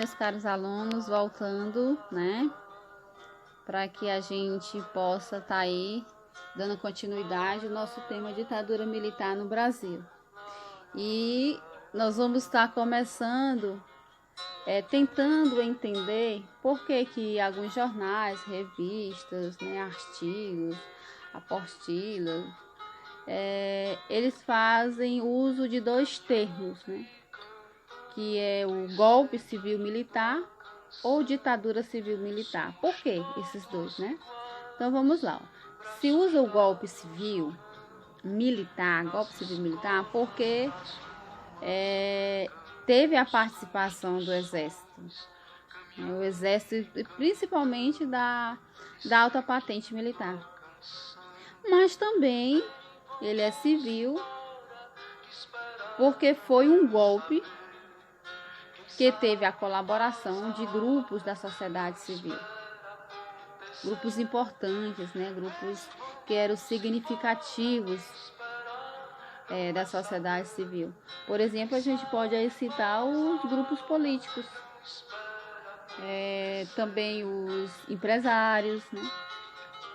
meus caros alunos, voltando, né? Para que a gente possa estar aí dando continuidade ao nosso tema ditadura militar no Brasil. E nós vamos estar começando tentando entender por que alguns jornais, revistas, né, artigos, apostilas, eles fazem uso de dois termos, né? Que é o golpe civil-militar ou ditadura civil-militar. Por que esses dois, né? Então vamos lá. Se usa o golpe civil-militar, porque teve a participação do Exército. O Exército, principalmente da alta patente militar. Mas também ele é civil porque foi um golpe que teve a colaboração de grupos da sociedade civil. Grupos importantes, né? Grupos que eram significativos da sociedade civil. Por exemplo, a gente pode aí citar os grupos políticos, também os empresários, né?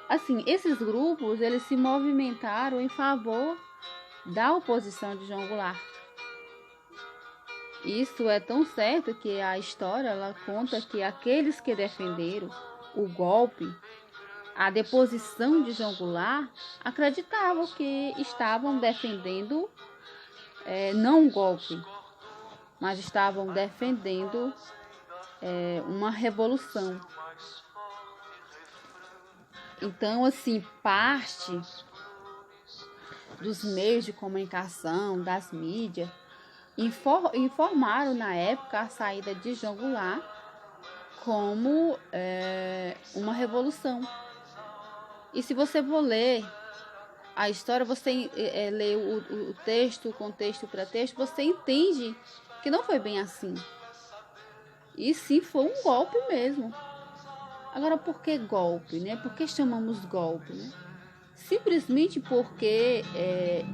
Assim, esses grupos, eles se movimentaram em favor da oposição de João Goulart. Isso é tão certo que a história ela conta que aqueles que defenderam o golpe, a deposição de João Goulart, acreditavam que estavam defendendo não um golpe, mas estavam defendendo uma revolução. Então, assim, parte dos meios de comunicação, das mídias, informaram na época a saída de João Goulart como uma revolução. E se você for ler a história, você lê o texto, o contexto, o pretexto, você entende que não foi bem assim. E sim, foi um golpe mesmo. Agora, por que golpe, né? Por que chamamos golpe, né? Simplesmente porque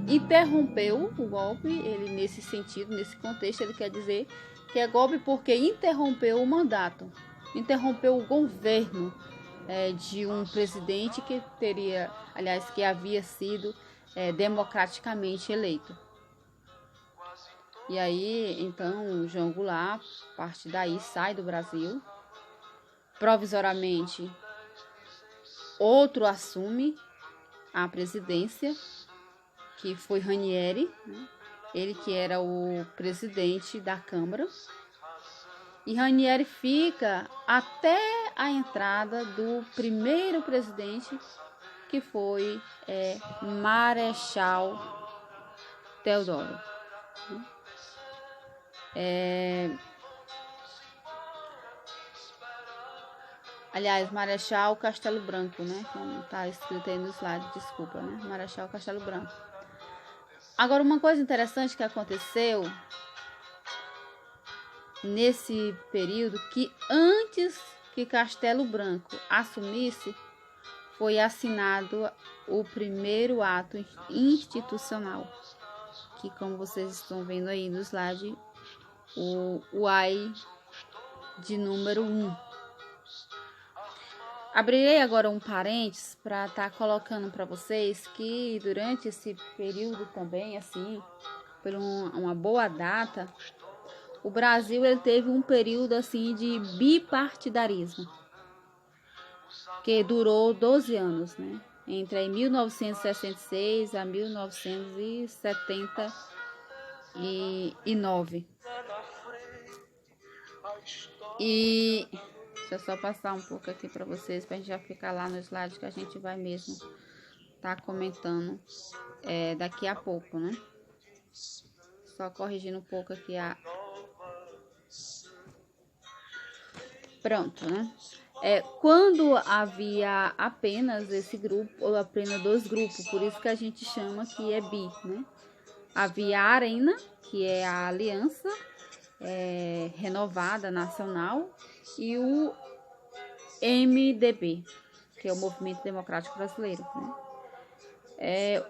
interrompeu o golpe, ele nesse sentido, nesse contexto, ele quer dizer que é golpe porque interrompeu o mandato, interrompeu o governo de um presidente que que havia sido democraticamente eleito. E aí, então, João Goulart, a partir daí, sai do Brasil. Provisoriamente, outro assume a presidência, que foi Ranieri, né? Ele que era o presidente da Câmara. E Ranieri fica até a entrada do primeiro presidente, que foi Marechal Deodoro. Aliás, Marechal Castelo Branco, né? Como está escrito aí no slide, desculpa, né? Marechal Castelo Branco. Agora, uma coisa interessante que aconteceu nesse período, que antes que Castelo Branco assumisse, foi assinado o primeiro ato institucional, que, como vocês estão vendo aí no slide, o AI de número 1. Abrirei agora um parênteses para estar colocando para vocês que durante esse período também, assim, por uma boa data, o Brasil ele teve um período assim de bipartidarismo, que durou 12 anos, né? Entre 1966 a 1979. E deixa eu só passar um pouco aqui para vocês, para a gente já ficar lá no slide que a gente vai mesmo tá comentando daqui a pouco, né? Só corrigindo um pouco aqui Pronto, né? Quando havia apenas esse grupo, ou apenas 2 grupos, por isso que a gente chama que é bi, né? Havia a Arena, que é a Aliança Renovada Nacional, e o MDB, que é o Movimento Democrático Brasileiro, né?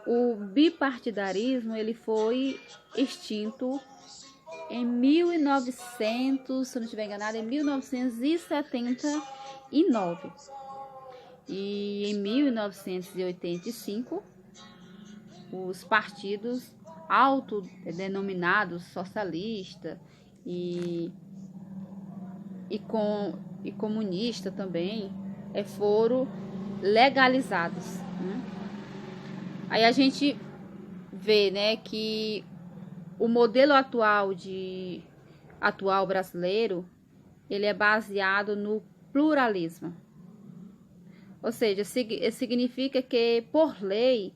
O bipartidarismo ele foi extinto em 1900, se eu não estiver enganada, em 1979. E em 1985, os partidos autodenominados socialista e comunista também foram legalizados, né? Aí a gente vê, né, que o modelo atual brasileiro, ele é baseado no pluralismo. Ou seja, significa que, por lei,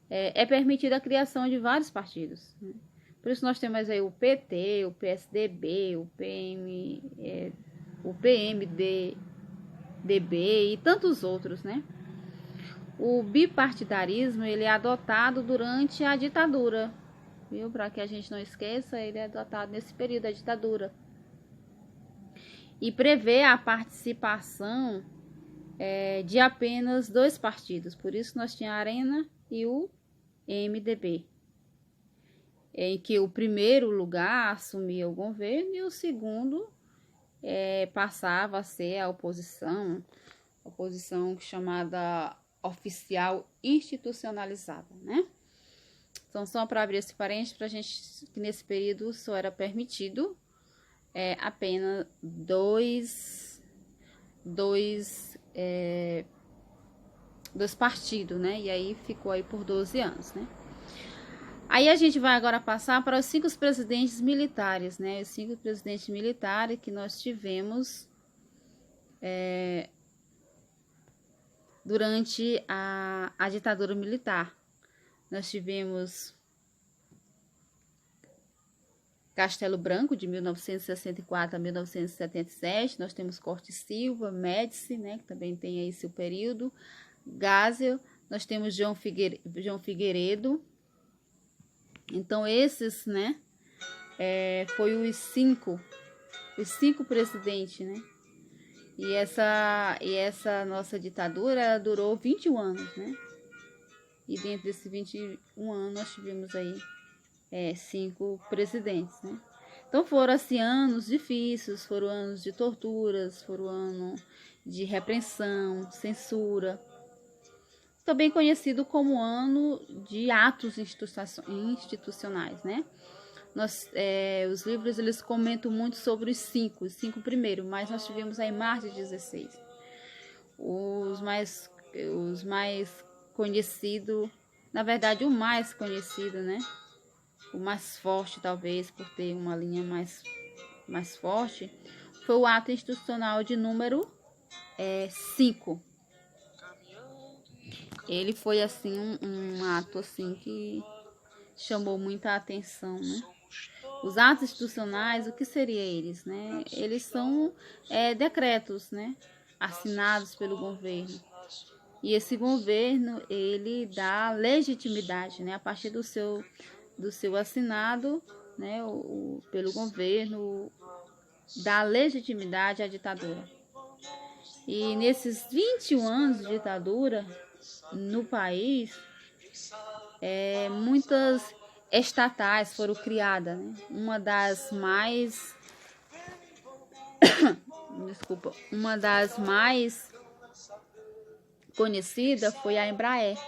é permitida a criação de vários partidos, né? Por isso nós temos aí o PT, o PSDB, o PMDB e tantos outros, né? O bipartidarismo, ele é adotado durante a ditadura, viu? Para que a gente não esqueça, ele é adotado nesse período da ditadura. E prevê a participação de apenas 2 partidos. Por isso nós tínhamos a Arena e o MDB, em que o primeiro lugar assumia o governo e o segundo passava a ser a oposição chamada oficial institucionalizada, né? Então, só para abrir esse parênteses, para a gente, que nesse período só era permitido apenas dois partidos, né? E aí ficou aí por 12 anos, né? Aí a gente vai agora passar para os 5 presidentes militares, né? Os 5 presidentes militares que nós tivemos durante a ditadura militar. Nós tivemos Castelo Branco, de 1964 a 1977. Nós temos Corte Silva, Médici, né, que também tem aí seu período. Geisel, nós temos João Figueiredo. Então, esses, né, foi os cinco presidentes, né? E essa nossa ditadura, ela durou 21 anos, né? E dentro desses 21 anos, nós tivemos aí 5 presidentes, né? Então, foram, assim, anos difíceis, foram anos de torturas, foram anos de repressão, censura. Também conhecido como ano de atos institucionais, né? Os livros, eles comentam muito sobre os 5 primeiros, mas nós tivemos aí mais de 16. Os mais conhecidos, na verdade, o mais conhecido, né? O mais forte, talvez, por ter uma linha mais forte, foi o ato institucional de número 5. Ele foi, assim, um ato, assim, que chamou muita atenção, né? Os atos institucionais, o que seriam eles, né? Eles são decretos, né? Assinados pelo governo. E esse governo, ele dá legitimidade, né? A partir do seu assinado, né? Pelo governo, dá legitimidade à ditadura. E nesses 21 anos de ditadura no país, muitas estatais foram criadas, né? Uma das mais conhecidas foi a Embraer.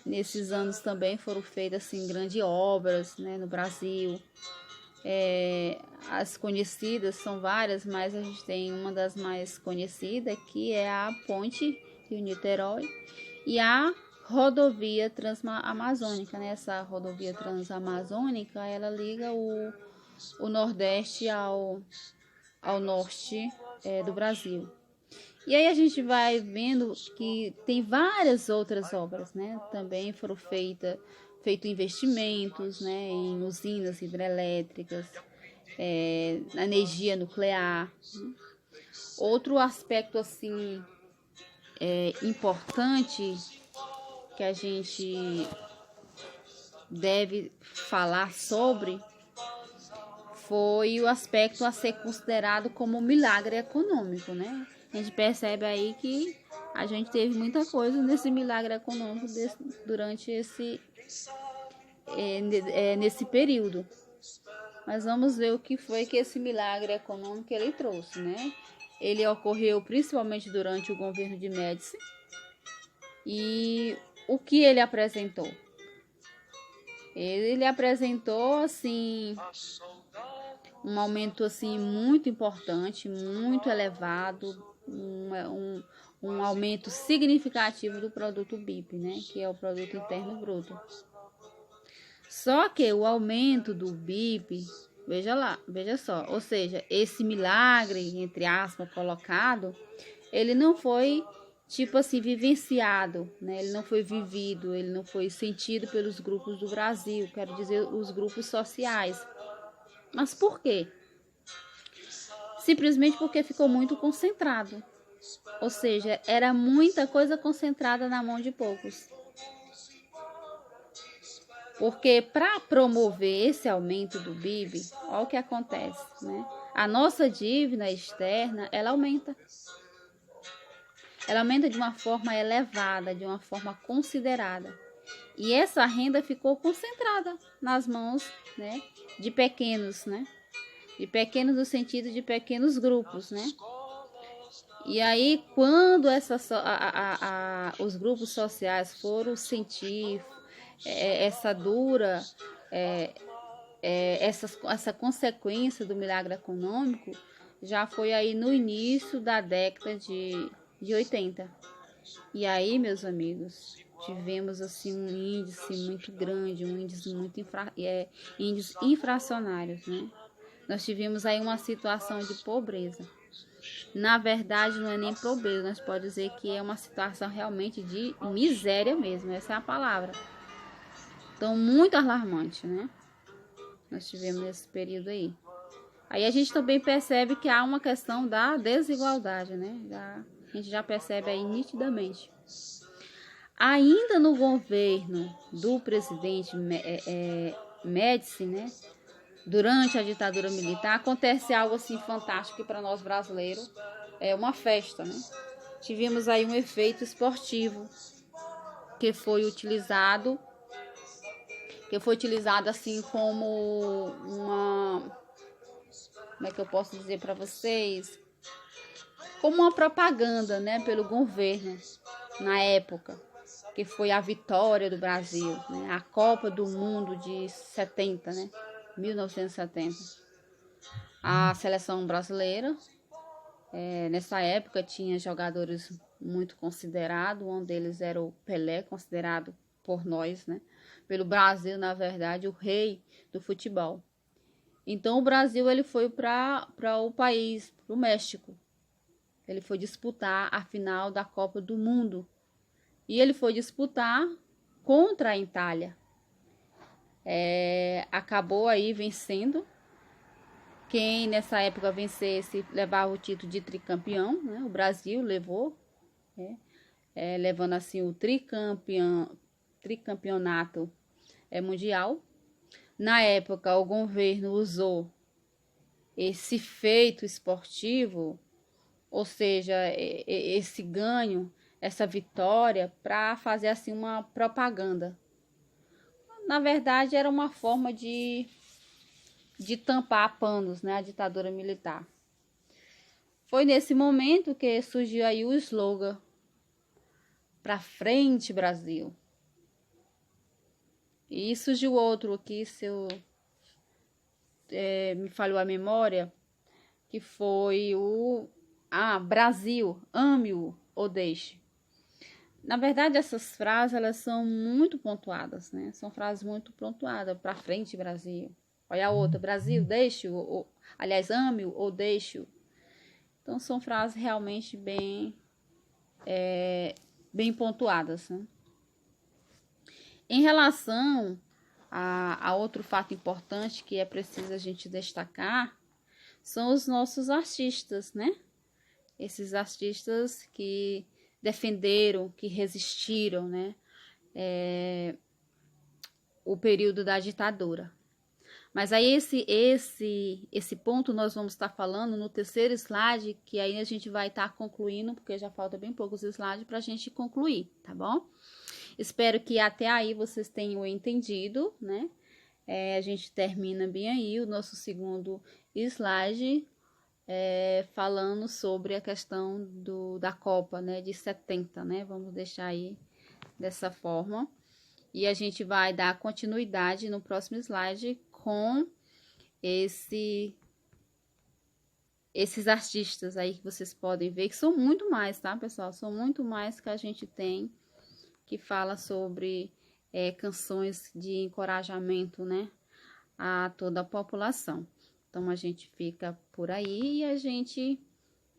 Nesses anos também foram feitas, assim, grandes obras, né, no Brasil. As conhecidas são várias, mas a gente tem uma das mais conhecidas, que é a Ponte Rio-Niterói e a rodovia transamazônica, né? Essa rodovia transamazônica, ela liga o Nordeste ao norte do Brasil. E aí a gente vai vendo que tem várias outras obras, né? Também foram feitos investimentos, né, em usinas hidrelétricas, na energia nuclear. Outro aspecto, assim, importante que a gente deve falar sobre foi o aspecto a ser considerado como um milagre econômico, né? A gente percebe aí que a gente teve muita coisa nesse milagre econômico durante nesse período. Mas vamos ver o que foi que esse milagre econômico ele trouxe, né? Ele ocorreu principalmente durante o governo de Médici. E o que ele apresentou? Ele apresentou, assim, um aumento, assim, muito importante, muito elevado, um aumento significativo do produto BIP, né? Que é o Produto Interno Bruto. Só que o aumento do BIP, veja só, ou seja, esse milagre, entre aspas, colocado, ele não foi, tipo assim, vivenciado, né? Ele não foi vivido, ele não foi sentido pelos grupos do Brasil, quero dizer, os grupos sociais. Mas por quê? Simplesmente porque ficou muito concentrado. Ou seja, era muita coisa concentrada na mão de poucos. Porque para promover esse aumento do PIB, olha o que acontece, né? A nossa dívida externa, ela aumenta. Ela aumenta de uma forma elevada, de uma forma considerada. E essa renda ficou concentrada nas mãos, né, de pequenos, né? De pequenos no sentido de pequenos grupos, né? E aí, quando os grupos sociais foram sentir essa dura, essa consequência do milagre econômico, já foi aí no início da década de 80. E aí, meus amigos, tivemos assim um índice muito grande, um índice muito índices infracionários, né? Nós tivemos aí uma situação de pobreza. Na verdade, não é nem pobreza, nós podemos dizer que é uma situação realmente de miséria mesmo, essa é a palavra. Então, muito alarmante, né? Nós tivemos nesse período aí. Aí a gente também percebe que há uma questão da desigualdade, né? A gente já percebe aí nitidamente. Ainda no governo do presidente Médici, né? Durante a ditadura militar, acontece algo assim fantástico para nós brasileiros. É uma festa, né? Tivemos aí um efeito esportivo que foi utilizado assim como como é que eu posso dizer para vocês? Como uma propaganda, né, pelo governo na época, que foi a vitória do Brasil, né, a Copa do Mundo de 70, né, 1970. A seleção brasileira, nessa época, tinha jogadores muito considerados, um deles era o Pelé, considerado por nós, né, pelo Brasil, na verdade, o rei do futebol. Então, o Brasil ele foi para o país, para o México. Ele foi disputar a final da Copa do Mundo. E ele foi disputar contra a Itália. Acabou aí vencendo. Quem nessa época vencesse levava o título de tricampeão, né? O Brasil levou, levando assim o tricampeonato mundial. Na época, o governo usou esse feito esportivo, ou seja, esse ganho, essa vitória, para fazer assim uma propaganda. Na verdade, era uma forma de tampar panos, né, a ditadura militar. Foi nesse momento que surgiu aí o slogan "Pra frente, Brasil". E surgiu outro aqui, se eu me falhou a memória, que foi o Brasil, ame-o ou deixe. Na verdade, essas frases, elas são muito pontuadas, né? São frases muito pontuadas. Pra frente, Brasil. Olha a outra, Brasil, deixe-o. Aliás, ame-o ou deixe-o. Então, são frases realmente bem pontuadas, né? Em relação a outro fato importante que é preciso a gente destacar, são os nossos artistas, né? Esses artistas que defenderam, que resistiram, né? O período da ditadura. Mas aí esse ponto nós vamos estar falando no terceiro slide, que aí a gente vai estar concluindo, porque já falta bem poucos slides para a gente concluir, tá bom? Espero que até aí vocês tenham entendido, né? a gente termina bem aí o nosso segundo slide, falando sobre a questão da Copa, né, de 70, né? Vamos deixar aí dessa forma. E a gente vai dar continuidade no próximo slide com esses artistas aí que vocês podem ver, que são muito mais, tá, pessoal? São muito mais que a gente tem, que fala sobre canções de encorajamento, né, a toda a população. Então, a gente fica por aí e a gente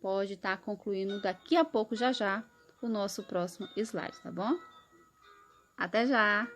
pode estar concluindo daqui a pouco, já já, o nosso próximo slide, tá bom? Até já!